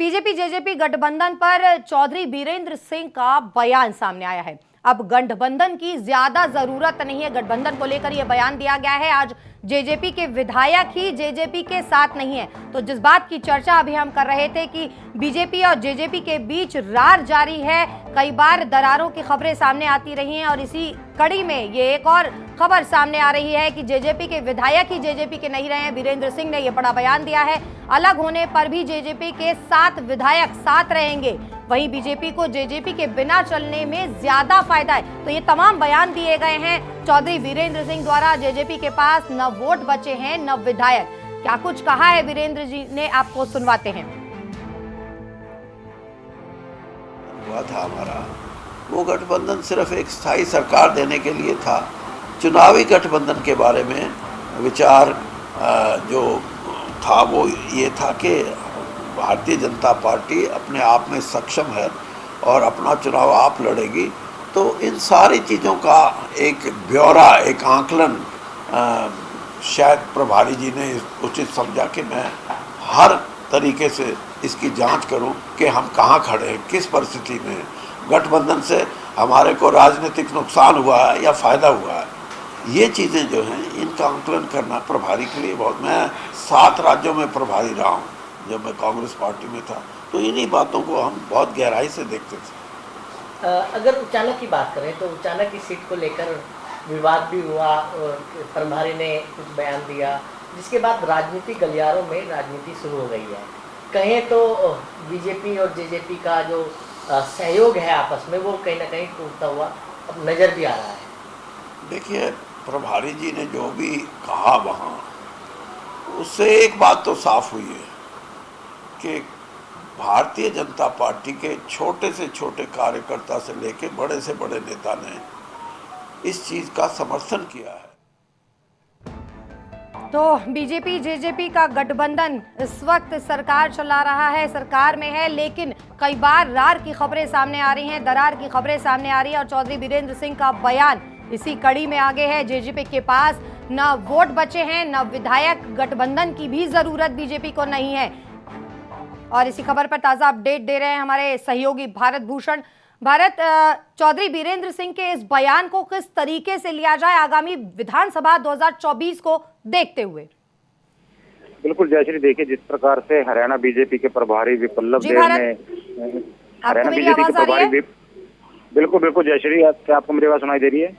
BJP JJP गठबंधन पर चौधरी बीरेंद्र सिंह का बयान सामने आया है। अब गठबंधन की ज्यादा जरूरत नहीं है, गठबंधन को लेकर यह बयान दिया गया है। आज जेजेपी के विधायक ही जेजेपी के साथ नहीं है। तो जिस बात की चर्चा अभी हम कर रहे थे कि बीजेपी और जेजेपी के बीच रार जारी है, कई बार दरारों की खबरें सामने आती रही हैं और इसी कड़ी में ये एक और खबर सामने आ रही है कि जेजेपी के विधायक ही जेजेपी के नहीं रहे हैं। बीरेंद्र सिंह ने यह बड़ा बयान दिया है, अलग होने पर भी जेजेपी के 7 विधायक साथ रहेंगे, वहीं बीजेपी को जेजेपी के बिना चलने में ज्यादा फायदा है। तो ये तमाम बयान दिए गए हैं चौधरी बीरेंद्र सिंह द्वारा। जेजेपी के पास न वोट बचे हैं न विधायक। क्या कुछ कहा है बीरेंद्र जी ने, आपको सुनवाते हैं। हुआ था हमारा वो गठबंधन सिर्फ एक स्थायी सरकार देने के लिए था। चुनावी गठबंधन के बारे में विचार जो था वो ये था कि भारतीय जनता पार्टी अपने आप में सक्षम है और अपना चुनाव आप लड़ेगी। तो इन सारी चीज़ों का एक ब्यौरा, एक आकलन शायद प्रभारी जी ने उचित समझा कि मैं हर तरीके से इसकी जांच करूं कि हम कहां खड़े हैं, किस परिस्थिति में गठबंधन से हमारे को राजनीतिक नुकसान हुआ है या फ़ायदा हुआ है। ये चीज़ें जो हैं इनका आकलन करना प्रभारी के लिए बहुत, मैं 7 राज्यों में प्रभारी रहा हूँ जब मैं कांग्रेस पार्टी में था, तो इन्हीं बातों को हम बहुत गहराई से देखते थे। अगर उचाना की बात करें तो उचाना की सीट को लेकर विवाद भी हुआ और प्रभारी ने कुछ बयान दिया, जिसके बाद राजनीतिक गलियारों में राजनीति शुरू हो गई है। कहें तो बीजेपी और जेजेपी का जो सहयोग है आपस में, वो कहीं ना कहीं टूटता हुआ अब नज़र भी आ रहा है। देखिए, प्रभारी जी ने जो भी कहा वहाँ, उससे एक बात तो साफ हुई है कि भारतीय जनता पार्टी के छोटे से छोटे कार्यकर्ता से लेके बड़े से बड़े नेता ने इस चीज़ का समर्थन किया है। तो बीजेपी जेजेपी का गठबंधन इस वक्त सरकार चला रहा है, सरकार में है, लेकिन कई बार रार की खबरें सामने आ रही हैं, दरार की खबरें सामने आ रही हैं और चौधरी बीरेंद्र सिंह का बयान इसी कड़ी में आगे है। जेजेपी के पास न वोट बचे हैं न विधायक, गठबंधन की भी जरूरत बीजेपी को नहीं है। और इसी खबर पर ताजा अपडेट दे रहे हैं हमारे सहयोगी भारत भूषण। भारत, चौधरी बीरेंद्र सिंह के इस बयान को किस तरीके से लिया जाए आगामी विधानसभा 2024 को देखते हुए? बिल्कुल जयश्री, देखिए जिस प्रकार से हरियाणा बीजेपी के प्रभारी विप्लव देव ने हरियाणा बीजेपी के प्रभारी, बिल्कुल बिल्कुल जयश्री, क्या आपको मेरी आवाज सुनाई दे रही है?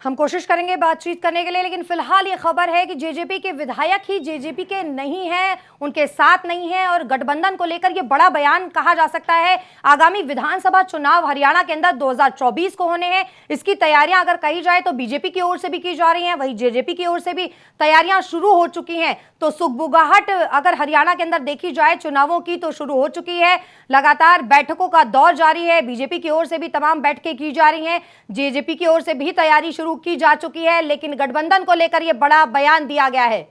हम कोशिश करेंगे बातचीत करने के लिए, लेकिन फिलहाल ये खबर है कि जेजेपी के विधायक ही जेजेपी के नहीं हैं, उनके साथ नहीं है और गठबंधन को लेकर ये बड़ा बयान कहा जा सकता है। आगामी विधानसभा चुनाव हरियाणा के अंदर 2024 को होने हैं, इसकी तैयारियां अगर कही जाए तो बीजेपी की ओर से भी की जा रही हैं, वहीं जेजेपी की ओर से भी तैयारियां शुरू हो चुकी हैं। तो सुगबुगाहट अगर हरियाणा के अंदर देखी जाए चुनावों की तो शुरू हो चुकी है। लगातार बैठकों का दौर जारी है, बीजेपी की ओर से भी तमाम बैठकें की जा रही हैं, जेजेपी की ओर से भी तैयारी शुरू की जा चुकी है, लेकिन गठबंधन को लेकर यह बड़ा बयान दिया गया है।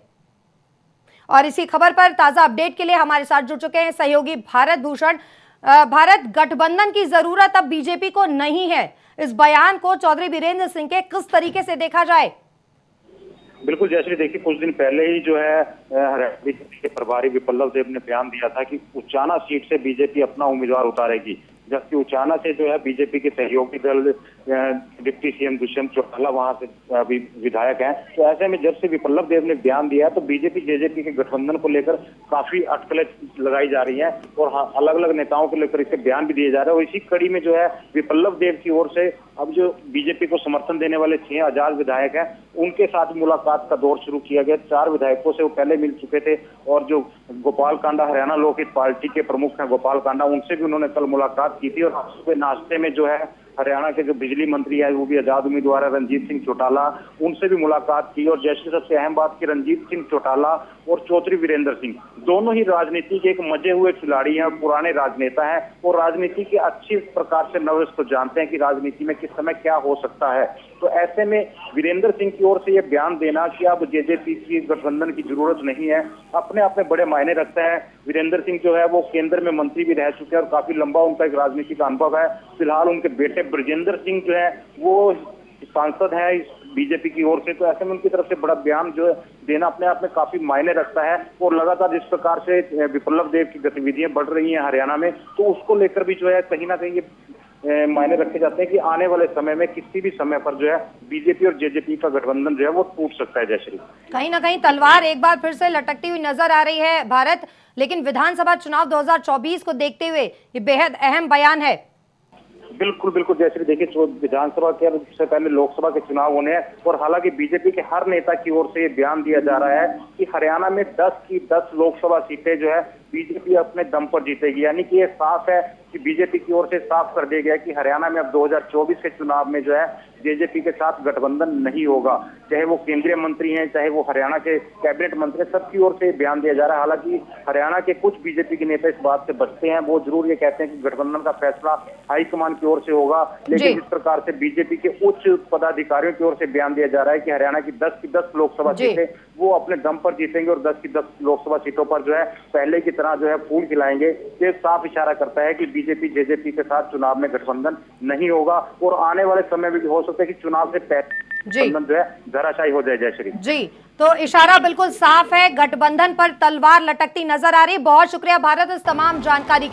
और इसी खबर पर ताजा अपडेट के लिए हमारे साथ जुड़ चुके हैं सहयोगी भारत भूषण। भारत, गठबंधन की जरूरत अब बीजेपी को नहीं है, इस बयान को चौधरी बीरेंद्र सिंह के किस तरीके से देखा जाए? बिल्कुल जयश्री, देखिए कुछ दिन पहले ही जो है हरियाणा बीजेपी के प्रभारी विप्लव देव ने बयान दिया था कि उचाना सीट से बीजेपी अपना उम्मीदवार उतारेगी, जबकि उचाना से जो है बीजेपी के सहयोगी दल डिप्टी सीएम दुष्यंत चौटाला वहां से अभी विधायक हैं। तो ऐसे में जब से विप्लव देव ने बयान दिया तो बीजेपी जेजेपी के गठबंधन को लेकर काफी अटकलें लगाई जा रही हैं और अलग अलग नेताओं को लेकर इससे बयान भी दिए जा रहे हैं। और इसी कड़ी में जो है विप्लव देव की ओर से अब जो बीजेपी को समर्थन देने वाले 6 आजाद विधायक हैं, उनके साथ मुलाकात का दौर शुरू किया गया। 4 विधायकों से वो पहले मिल चुके थे और जो गोपाल कांडा, हरियाणा लोकहित पार्टी के प्रमुख हैं गोपाल कांडा, उनसे भी उन्होंने कल मुलाकात की थी। और सुबह नाश्ते में जो है हरियाणा के जो बिजली मंत्री है, वो भी आजाद उम्मीदवार है रंजीत सिंह चौटाला, उनसे भी मुलाकात की। और जैसे सबसे अहम बात की, रंजीत सिंह चौटाला और चौधरी बीरेंद्र सिंह दोनों ही राजनीति के एक मजे हुए खिलाड़ी हैं, पुराने राजनेता हैं और राजनीति के अच्छी प्रकार से नवेश को जानते हैं कि राजनीति में किस समय क्या हो सकता है। तो ऐसे में वीरेंद्र सिंह की ओर से यह बयान देना कि अब जेजेपी की गठबंधन की जरूरत नहीं है, अपने आप में बड़े मायने रखता है। वीरेंद्र सिंह जो है वो केंद्र में मंत्री भी रह चुके हैं और काफी लंबा उनका एक राजनीतिक अनुभव है। फिलहाल उनके बेटे ब्रजेंद्र सिंह जो है वो सांसद है इस बीजेपी की ओर से, तो ऐसे में उनकी तरफ से बड़ा बयान जो है देना अपने आप में काफी मायने रखता है। और लगातार जिस प्रकार से विप्लव देव की गतिविधियां बढ़ रही हैं हरियाणा में, तो उसको लेकर भी जो है कहीं ना कहीं ये मायने रखे जाते हैं कि आने वाले समय में किसी भी समय पर जो है बीजेपी और जेजेपी का गठबंधन जो है वो टूट सकता है। जयश्री, कहीं ना कहीं तलवार एक बार फिर से लटकती हुई नजर आ रही है भारत, लेकिन विधानसभा चुनाव 2024 को देखते हुए ये बेहद अहम बयान है। बिल्कुल बिल्कुल जयश्री, देखिए विधानसभा के से पहले लोकसभा के चुनाव होने हैं और हालांकि बीजेपी के हर नेता की ओर से ये बयान दिया जा रहा है कि हरियाणा में 10 की 10 लोकसभा सीटें जो है बीजेपी अपने दम पर जीतेगी। यानी कि ये साफ है कि बीजेपी की ओर से साफ कर दिया गया कि हरियाणा में अब 2024 के चुनाव में जो है जेजेपी के साथ गठबंधन नहीं होगा। चाहे वो केंद्रीय मंत्री हैं, चाहे वो हरियाणा के कैबिनेट मंत्री, सबकी ओर से बयान दिया जा रहा है। हालांकि हरियाणा के कुछ बीजेपी के नेता इस बात से बचते हैं, वो जरूर ये कहते हैं कि गठबंधन का फैसला हाईकमान की ओर से होगा। लेकिन जिस प्रकार से बीजेपी के उच्च पदाधिकारियों की ओर से बयान दिया जा रहा है कि हरियाणा की 10 की 10 लोकसभा सीटें वो अपने दम पर जीतेंगे और 10 की 10 लोकसभा सीटों पर जो है पहले की तरह जो है फूल खिलाएंगे, ये साफ इशारा करता है कि बीजेपी जेजेपी के साथ चुनाव में गठबंधन नहीं होगा और आने वाले समय में भी हो सकता है कि चुनाव से पहले गठबंधन जो है धराशायी हो जाए। जयश्री जी, तो इशारा बिल्कुल साफ है, गठबंधन पर तलवार लटकती नजर आ रही। बहुत शुक्रिया भारत इस तमाम जानकारी